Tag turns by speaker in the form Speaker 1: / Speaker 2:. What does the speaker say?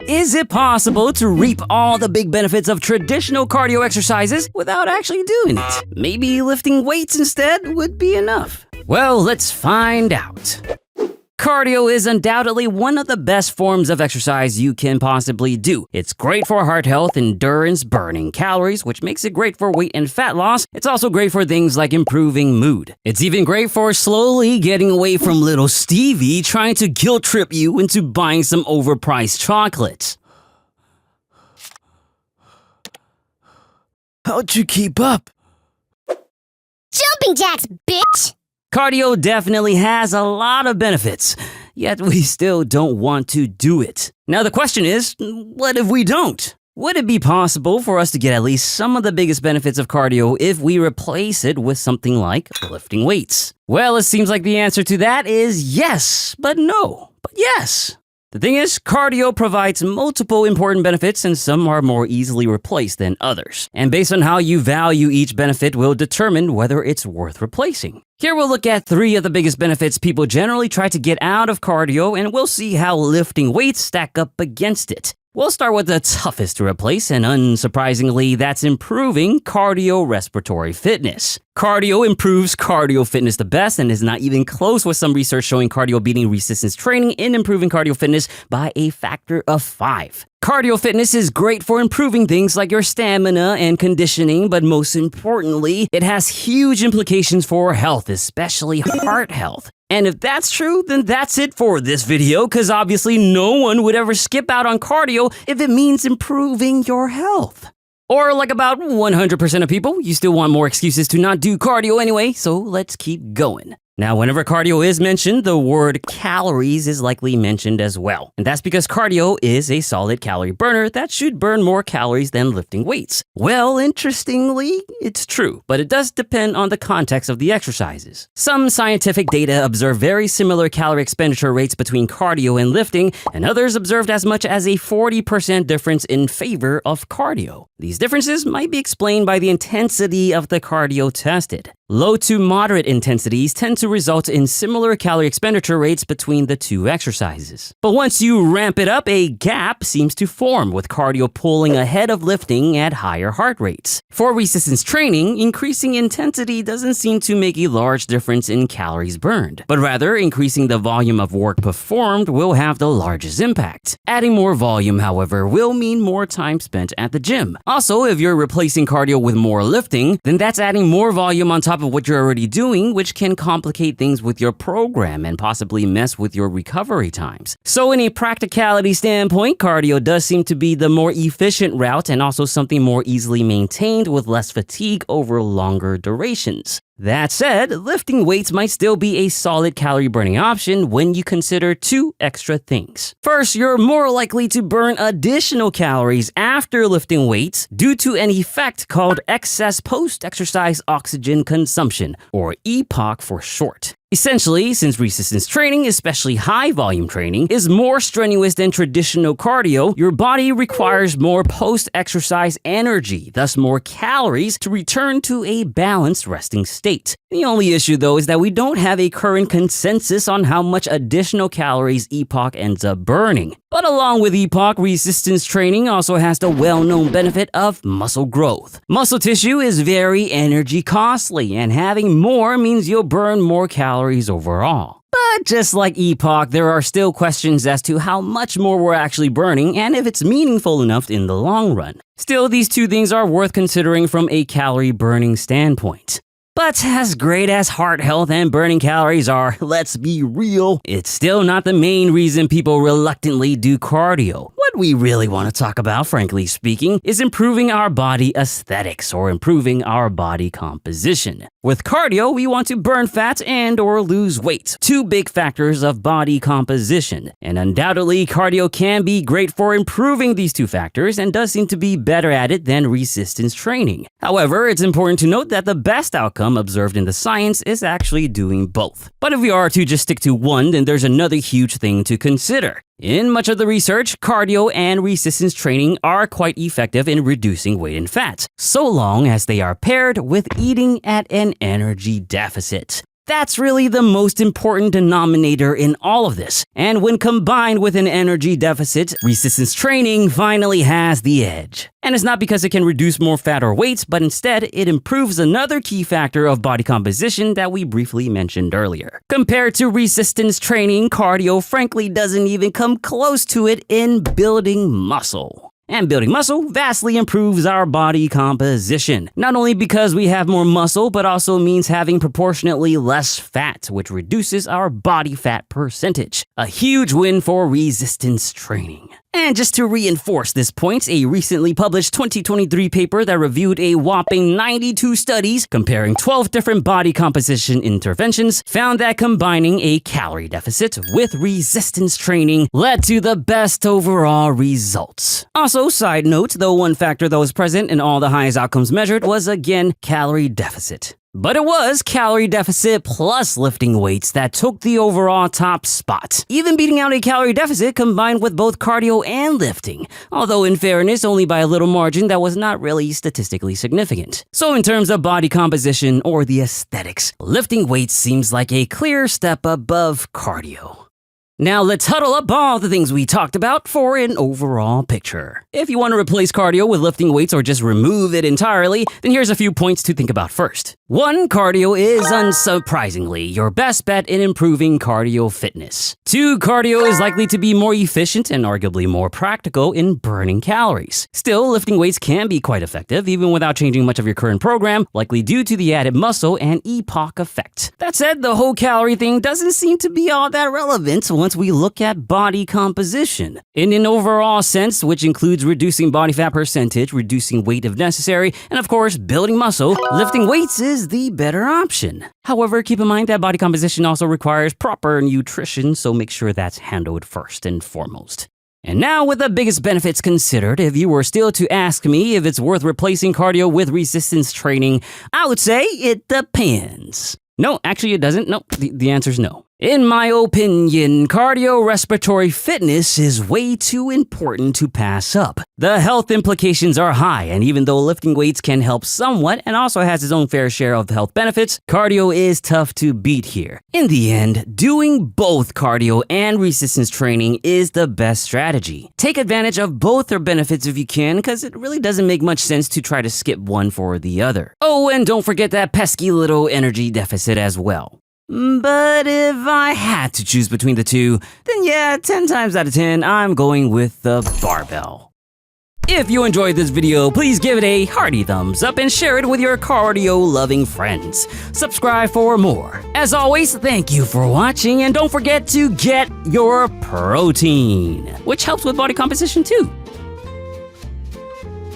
Speaker 1: Is it possible to reap all the big benefits of traditional cardio exercises without actually doing it? Maybe lifting weights instead would be enough. Well, let's find out. Cardio is undoubtedly one of the best forms of exercise you can possibly do. It's great for heart health, endurance, burning calories, which makes it great for weight and fat loss. It's also great for things like improving mood. It's even great for slowly getting away from little Stevie trying to guilt trip you into buying some overpriced chocolates.
Speaker 2: How'd you keep up?
Speaker 3: Jumping jacks, bitch!
Speaker 1: Cardio definitely has a lot of benefits, yet we still don't want to do it. Now the question is, what if we don't? Would it be possible for us to get at least some of the biggest benefits of cardio if we replace it with something like lifting weights? Well, it seems like the answer to that is yes, but no, but yes. The thing is, cardio provides multiple important benefits and some are more easily replaced than others. And based on how you value each benefit will determine whether it's worth replacing. Here we'll look at 3 of the biggest benefits people generally try to get out of cardio, and we'll see how lifting weights stack up against it. We'll start with the toughest to replace, and unsurprisingly, that's improving cardiorespiratory fitness. Cardio improves cardio fitness the best and is not even close, with some research showing cardio beating resistance training in improving cardio fitness by a factor of 5. Cardio fitness is great for improving things like your stamina and conditioning, but most importantly, it has huge implications for health, especially heart health. And if that's true, then that's it for this video, because obviously no one would ever skip out on cardio if it means improving your health. Or like about 100% of people, you still want more excuses to not do cardio anyway, so let's keep going. Now, whenever cardio is mentioned, the word calories is likely mentioned as well. And that's because cardio is a solid calorie burner that should burn more calories than lifting weights. Well, interestingly, it's true, but it does depend on the context of the exercises. Some scientific data observe very similar calorie expenditure rates between cardio and lifting, and others observed as much as a 40% difference in favor of cardio. These differences might be explained by the intensity of the cardio tested. Low to moderate intensities tend to result in similar calorie expenditure rates between the two exercises. But once you ramp it up, a gap seems to form, with cardio pulling ahead of lifting at higher heart rates. For resistance training, increasing intensity doesn't seem to make a large difference in calories burned, but rather increasing the volume of work performed will have the largest impact. Adding more volume, however, will mean more time spent at the gym. Also, if you're replacing cardio with more lifting, then that's adding more volume on top of what you're already doing, which can complicate things with your program and possibly mess with your recovery times. So in a practicality standpoint, cardio does seem to be the more efficient route and also something more easily maintained with less fatigue over longer durations. That said, lifting weights might still be a solid calorie burning option when you consider 2 extra things. First, you're more likely to burn additional calories after lifting weights due to an effect called excess post-exercise oxygen consumption, or EPOC for short. Essentially, since resistance training, especially high-volume training, is more strenuous than traditional cardio, your body requires more post-exercise energy, thus more calories, to return to a balanced resting state. The only issue, though, is that we don't have a current consensus on how much additional calories EPOC ends up burning. But along with EPOC, resistance training also has the well-known benefit of muscle growth. Muscle tissue is very energy costly, and having more means you'll burn more calories overall. But just like EPOC, there are still questions as to how much more we're actually burning and if it's meaningful enough in the long run. Still, these 2 things are worth considering from a calorie burning standpoint. But as great as heart health and burning calories are, let's be real, it's still not the main reason people reluctantly do cardio. What we really want to talk about, frankly speaking, is improving our body aesthetics or improving our body composition. With cardio, we want to burn fat and or lose weight, 2 big factors of body composition. And undoubtedly, cardio can be great for improving these 2 factors and does seem to be better at it than resistance training. However, it's important to note that the best outcome observed in the science is actually doing both. But if we are to just stick to one, then there's another huge thing to consider. In much of the research, cardio and resistance training are quite effective in reducing weight and fat, so long as they are paired with eating at an energy deficit. That's really the most important denominator in all of this. And when combined with an energy deficit, resistance training finally has the edge. And it's not because it can reduce more fat or weight, but instead it improves another key factor of body composition that we briefly mentioned earlier. Compared to resistance training, cardio frankly doesn't even come close to it in building muscle. And building muscle vastly improves our body composition. Not only because we have more muscle, but also means having proportionately less fat, which reduces our body fat percentage. A huge win for resistance training. And just to reinforce this point, a recently published 2023 paper that reviewed a whopping 92 studies comparing 12 different body composition interventions found that combining a calorie deficit with resistance training led to the best overall results. Also, side note, the one factor that was present in all the highest outcomes measured was again calorie deficit. But it was calorie deficit plus lifting weights that took the overall top spot, even beating out a calorie deficit combined with both cardio and lifting, although in fairness only by a little margin that was not really statistically significant. So in terms of body composition or the aesthetics, lifting weights seems like a clear step above cardio. Now let's huddle up all the things we talked about for an overall picture. If you want to replace cardio with lifting weights or just remove it entirely, then here's a few points to think about first. 1. Cardio is unsurprisingly your best bet in improving cardio fitness. 2. Cardio is likely to be more efficient and arguably more practical in burning calories. Still, lifting weights can be quite effective even without changing much of your current program, likely due to the added muscle and EPOC effect. That said, the whole calorie thing doesn't seem to be all that relevant once we look at body composition. In an overall sense, which includes reducing body fat percentage, reducing weight if necessary, and of course, building muscle, lifting weights is the better option. However, keep in mind that body composition also requires proper nutrition, so make sure that's handled first and foremost. And now, with the biggest benefits considered, if you were still to ask me if it's worth replacing cardio with resistance training, I would say it depends. No, actually it doesn't. No, the answer is no. In my opinion, cardiorespiratory fitness is way too important to pass up. The health implications are high, and even though lifting weights can help somewhat and also has its own fair share of health benefits, cardio is tough to beat here. In the end, doing both cardio and resistance training is the best strategy. Take advantage of both their benefits if you can, because it really doesn't make much sense to try to skip one for the other. Oh, and don't forget that pesky little energy deficit as well. But if I had to choose between the two, then yeah, 10 times out of 10, I'm going with the barbell. If you enjoyed this video, please give it a hearty thumbs up and share it with your cardio-loving friends. Subscribe for more. As always, thank you for watching, and don't forget to get your protein, which helps with body composition too.